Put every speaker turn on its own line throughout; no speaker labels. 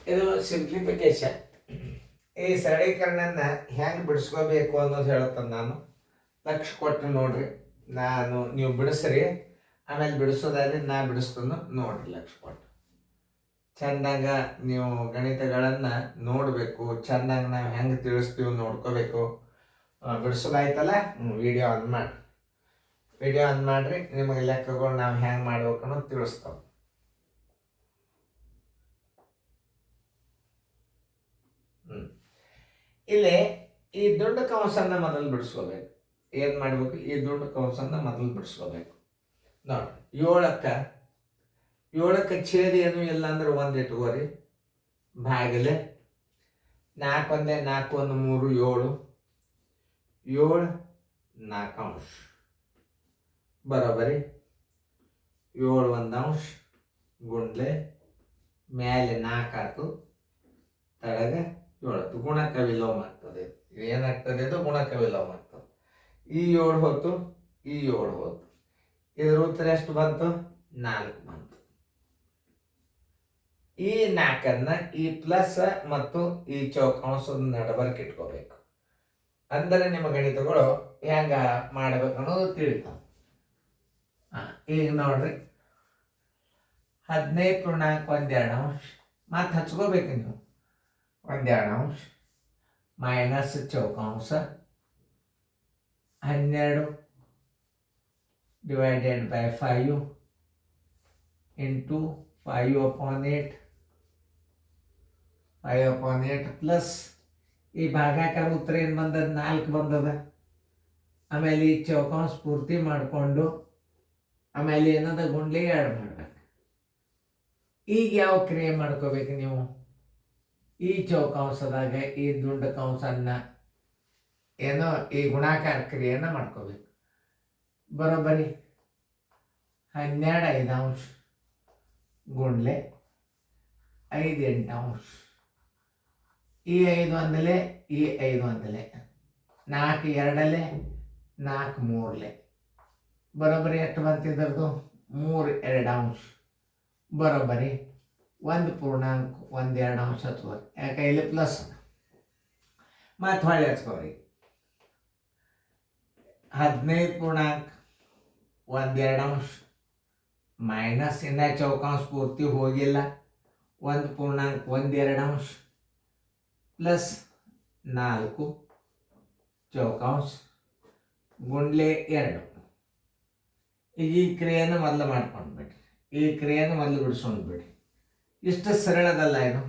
ಇದು ಸಿಂಪ್ಲಿಫಿಕೇಶನ್. ಈ ಸರಳೀಕರಣನ ಹೆಂಗೆ ಬಿಡಿಸ್ಕೋಬೇಕು ಅನ್ನೋದು ಹೇಳ್ತಾನೆ ನಾನು. ಲಕ್ಷ ಕೊಟ್ಟು ನೋಡ್ರಿ, ನೀವು ಬಿಡಿಸ್ರಿ, ಆಮೇಲೆ ಬಿಡಿಸೋದಾದ್ರೆ ನಾ ಬಿಡಿಸ್ತಾನು ನೋಡ್ರಿ. ಲಕ್ಷ ಕೊಟ್ಟು ಚೆಂದಾಗ ನೀವು ಗಣಿತಗಳನ್ನು ನೋಡಬೇಕು. ಚೆಂದಾಗ ನಾವು ಹೆಂಗೆ ತಿಳಿಸ್ತೀವಿ ನೋಡ್ಕೋಬೇಕು. ಬಿಡಿಸೋದಾಯ್ತಲ್ಲ, ವಿಡಿಯೋ ಆನ್ ಮಾಡಿ. ವಿಡಿಯೋ ಆನ್ ಮಾಡಿರಿ, ನಿಮಗೆ ಲೆಕ್ಕಗಳು ನಾವು ಹೆಂಗೆ ಮಾಡ್ಬೇಕು ಅನ್ನೋದು ತಿಳಿಸ್ತಾವೆ. ಇಲ್ಲಿ ಈ ದೊಡ್ಡ ಕಂಸನ್ನ ಮೊದಲು ಬಿಡಿಸ್ಕೋಬೇಕು. ಏನು ಮಾಡಬೇಕು? ಈ ದೊಡ್ಡ ಕಂಸನ್ನ ಮೊದಲು ಬಿಡಿಸ್ಕೋಬೇಕು. ನೋಡಿ, ಏಳಕ್ಕೆ ಛೇದ ಏನು ಇಲ್ಲ ಅಂದ್ರೆ 1 ಇಟ್ಕೋರಿ. ಭಾಗಿಲೆ 4 1 4 1 3 7 7 4 ಅಂಶ ಬರೋಬರಿ 7 1 ಅಂಶ ಗುಂಡ್ಲೆ ಮೇಲೆ 4 ಆಯ್ತು, ತಳಗೆ 7 ಗುಣಕ ವಿಲೋಮ ಆಗ್ತದೆ. ಏನಾಗ್ತದೆ? ಇದು ಗುಣಕ ವಿಲೋಮ ಆಗ್ತದೆ. ಈ 7 ಹೋಯ್ತು, ಈ 7 ಹೋಯ್ತು. ಇದ್ರ ಉತ್ತರ ಎಷ್ಟು ಬಂತು? 4 ಬಂತು. ಈ 4ಅನ್ನ ಈ ಪ್ಲಸ್ ಮತ್ತು ಈ ಚೌಕಾಂಶದ ನಡಬರ್ಕ್ ಇಟ್ಕೋಬೇಕು. ಅಂದರೆ ನಿಮ್ಮ ಗಣಿತಗಳು ಹೆಂಗ ಮಾಡಬೇಕು ಅನ್ನೋದು ತಿಳಿತಾವ. ಈಗ ನೋಡ್ರಿ, 15 ಪೂರ್ಣಾಂಕ 1/2 ಅಂಶ ಮತ್ತೆ ಹಚ್ಕೋಬೇಕು ನೀವು. 1/2 ಅಂಶ ಮೈನಸ್ ಚೌಕಾಂಶ 12 ಡಿವೈಡೆಡ್ ಬೈ 5 ಇಂಟು 5/8 ಪ್ಲಸ್ ಈ ಭಾಗಾಕಾರ ಉತ್ತರ ಏನು ಬಂದದ? 4 ಬಂದದ. ಆಮೇಲೆ ಈ ಚೌಕಾಂಶ ಪೂರ್ತಿ ಮಾಡಿಕೊಂಡು ಆಮೇಲೆ ಏನದ ಗುಂಡ್ಲಿ 2 ಮಾಡ್ಬೇಕು. ಈಗ ಯಾವ ಕ್ರಿಯೆ ಮಾಡ್ಕೋಬೇಕು ನೀವು? ಈ ಚೌಕಾಂಶದಾಗ ಈ ದುಂಡ ಕಂಸನ್ನ ಏನೋ ಈ ಗುಣಾಕಾರ ಕ್ರಿಯೆಯನ್ನು ಮಾಡ್ಕೋಬೇಕು. ಬರೋಬ್ಬರಿ 12 5 ಅಂಶ ಗುಂಡ್ಲೆ 5 8 ಅಂಶ. ಈ 5 ಒಂದಲೆ, ಈ 5 ಒಂದಲೆ, 4 2 4 3 ಬರೋಬ್ಬರಿ ಎಷ್ಟು ಬಂತಿದ್ರದ್ದು? 3 2 ಅಂಶ ಬರೋಬ್ಬರಿ 1 ಪೂರ್ಣಾಂಕ 1/2 ಅಂಶ ಹಚ್ಕೋರಿ. ಯಾಕೆ? ಇಲ್ಲಿ ಪ್ಲಸ್ ಮತ್ತೆ ಹೊಳ್ಳಿ ಹಚ್ಕೋರಿ. 15 ಪೂರ್ಣಾಂಕ 1/2 ಅಂಶ ಮೈನಸ್ ಇನ್ನ ಚೌಕಾಂಶ ಪೂರ್ತಿ ಹೋಗಿಲ್ಲ 1 ಪೂರ್ಣಾಂಕ 1/2 ಅಂಶ ಪ್ಲಸ್ 4 ಚೌಕಾಂಶ ಗುಂಡ್ಲೆ 2. ಈಗ ಈ ಕ್ರಿಯೆಯನ್ನು ಮೊದಲು ಮಾಡ್ಕೊಂಡು ಬಿಡ್ರಿ. ಈ ಕ್ರಿಯೆಯನ್ನು ಮೊದಲು ಬಿಡಿಸ್ಕೊಂಡು ಬಿಡ್ರಿ. ಇಷ್ಟು ಸರಳದಲ್ಲ ಇದು.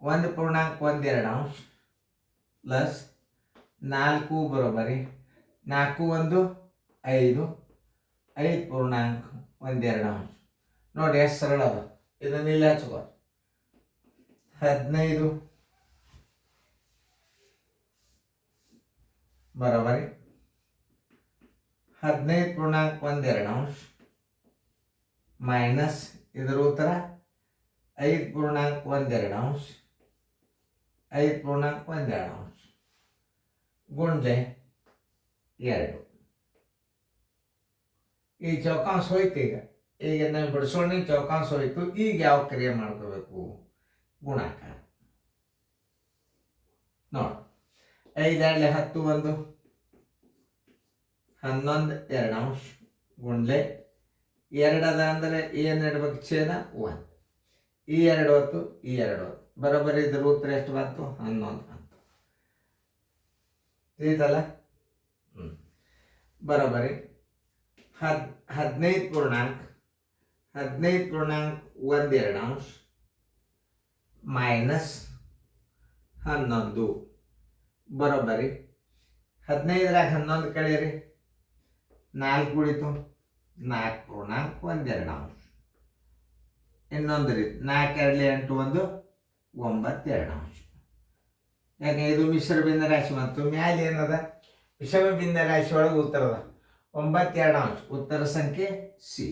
1 ಪೂರ್ಣಾಂಕ 1/2 ಅಂಶ ಪ್ಲಸ್ 4 ಬರೋಬ್ಬರಿ 4 1 5 5 ಪೂರ್ಣಾಂಕ 1/2 ಅಂಶ. ನೋಡಿ ಎಷ್ಟು ಸರಳ ಅದ. ಇದನ್ನ ಇಲ್ಲಿ ಹಚ್ಕೋ. 15 ಬರೋಬ್ಬರಿ 15 ಪೂರ್ಣಾಂಕ 1/2 ಅಂಶ ಮೈನಸ್ ಇದರ ಉತ್ತರ 5 ಪೂರ್ಣಾಂಕ 1/2 ಅಂಶ 5 ಪೂರ್ಣಾಂಕ 1/2 ಅಂಶ ಗುಂಡ್ಲೆ 2. ಈ ಚೌಕಾಂಶ ಹೋಯ್ತು. ಈಗ ನಾವು ಬಿಡಿಸೋಣ, ಚೌಕಾಂಶ ಹೋಯ್ತು. ಈಗ ಯಾವ ಕ್ರಿಯೆ ಮಾಡ್ಕೋಬೇಕು? ಗುಣಾಕಾರ. ನೋಡಿ, 5 2 10 1 11 2 ಅಂಶ ಗುಂಡ್ಲೆ 2 ಅದ ಅಂದರೆ ಏನು ಇಡ್ಬೇಕು? ಛೇದ 1. ಈ 2 ಹೊತ್ತು, ಈ 2 ಹೊತ್ತು ಬರೋಬ್ಬರಿ ಇದ್ರ ಉತ್ತರ ಎಷ್ಟು ಬಂತು? 11 ಬಂತು. ತಿಳಿತಲ್ಲ? ಬರೋಬ್ಬರಿ 15 ಪೂರ್ಣಾಂಕ 1/2 ಅಂಶ ಮೈನಸ್ 11 ಬರೋಬ್ಬರಿ 15ರಾಗ 11 ಕಳೀರಿ, 4 ಉಳಿತು, 4 ಪೂರ್ಣಾಂಕ 1/2 ಅಂಶ. ಇನ್ನೊಂದು ರೀತಿ 4 2 8 1 9 2 ಅಂಶ. ಯಾಕೆ? ಇದು ಮಿಶ್ರ ಭಿನ್ನ ರಾಶಿ ಮತ್ತು ಮ್ಯಾಲೆ ಏನದ? ವಿಷಮ ಭಿನ್ನ ರಾಶಿ ಒಳಗೆ ಉತ್ತರ ಅದ 9 2 ಅಂಶ. ಉತ್ತರ ಸಂಖ್ಯೆ ಸಿ.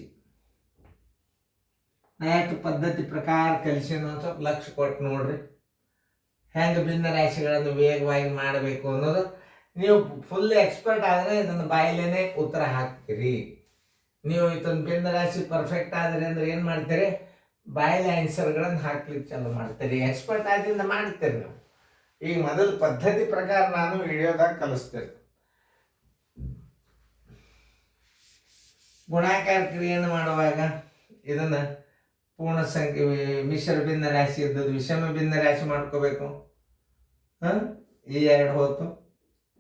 ನಾ ಎಷ್ಟು ಪದ್ಧತಿ ಪ್ರಕಾರ ಕಲಿಸಿನ ಸ್ವಲ್ಪ ಲಕ್ಷ ಕೊಟ್ಟು ನೋಡ್ರಿ. ಹೆಂಗೆ ಭಿನ್ನ ರಾಶಿಗಳನ್ನು ವೇಗವಾಗಿ ಮಾಡಬೇಕು ಅನ್ನೋದು. ನೀವು ಫುಲ್ ಎಕ್ಸ್ಪರ್ಟ್ ಆದರೆ ಇದನ್ನು ಬಾಯಿಲೇನೆ ಉತ್ತರ ಹಾಕ್ತೀರಿ. ನೀವು ಇದನ್ನು ಭಿನ್ನ ರಾಶಿ ಪರ್ಫೆಕ್ಟ್ ಆದರೆ ಅಂದ್ರೆ ಏನು ಮಾಡ್ತೀರಿ? ಬಾಯಲ್ಲಿ ಆನ್ಸರ್ಗಳನ್ನು ಹಾಕ್ಲಿಕ್ಕೆ ಚಾಲು ಮಾಡ್ತೀರಿ. ಎಕ್ಸ್ಪರ್ಟ್ ಆದಿಂದ ಮಾಡ್ತೀರಿ ನೀವು. ಈಗ ಮೊದಲು ಪದ್ಧತಿ ಪ್ರಕಾರ ನಾನು ವಿಡಿಯೋದಾಗ ಕಲಿಸ್ತೀರಿ. ಗುಣಾಕಾರ ಕ್ರಿಯೆಯನ್ನು ಮಾಡುವಾಗ ಇದನ್ನು ಪೂರ್ಣ ಸಂಖ್ಯೆ ಮಿಶ್ರ ಭಿನ್ನ ರಾಶಿ ಇದ್ದದ್ದು ವಿಷಮ ಭಿನ್ನ ರಾಶಿ ಮಾಡ್ಕೋಬೇಕು. ಈ 2 ಹೋತು,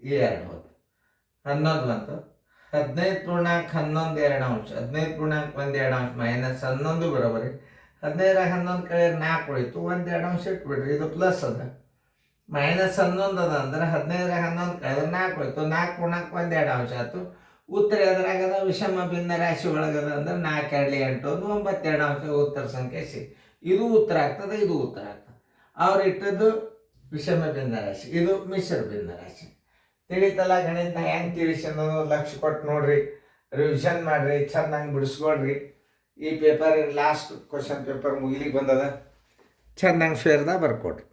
ಈ 2 ಹೋತು, 11 ಬಂತು. 15.11 15 ಪೂರ್ಣಾಂಕ 1/2 ಮೈನಸ್ 11 ಬರೋಬರಿ 15 11 ಕಳೆದ್ರೆ 4 ಉಳಿತು, 1/2 ಇಟ್ಬಿಡ್ರಿ. ಇದು ಪ್ಲಸ್ ಅದ, ಮೈನಸ್ 11 ಅದ ಅಂದ್ರೆ 15 11 ಕಳೆದ್ರೆ 4 ಉಳಿತು, 4 ಪೂರ್ಣಾಂಕ 1/2 ಆಯ್ತು. ಉತ್ತರ ಎದುರಾಗದ ವಿಷಮ ಭಿನ್ನ ರಾಶಿ ಒಳಗದ ಅಂದ್ರೆ 4 2 8 9/2 ಉತ್ತರ ಸಂಖ್ಯೆ ಸಿ. ಇದು ಉತ್ತರ ಆಗ್ತದೆ, ಇದು ಉತ್ತರ ಆಗ್ತದೆ. ಅವ್ರು ಇಟ್ಟದ್ದು ವಿಷಮ ಭಿನ್ನ ರಾಶಿ, ಇದು ಮಿಶ್ರ ಭಿನ್ನ ರಾಶಿ. ತಿಳಿತಲ್ಲ ಗಣಿತ ಹೆಂಗೆ ತಿಳಿಸಿ ಅನ್ನೋದು ಲಕ್ಷ ಕೊಟ್ಟು ನೋಡ್ರಿ, ರಿವಿಷನ್ ಮಾಡಿರಿ, ಚೆನ್ನಾಗಿ ಬಿಡಿಸ್ಕೊಡ್ರಿ. ಈ ಪೇಪರ್ ಲಾಸ್ಟ್ ಕ್ವಶನ್ ಪೇಪರ್ ಮುಗಿಲಿಕ್ಕೆ ಬಂದದ, ಚೆನ್ನಾಗಿ ಫೇರ್ದಾಗ ಬರ್ಕೊಡ್ರಿ.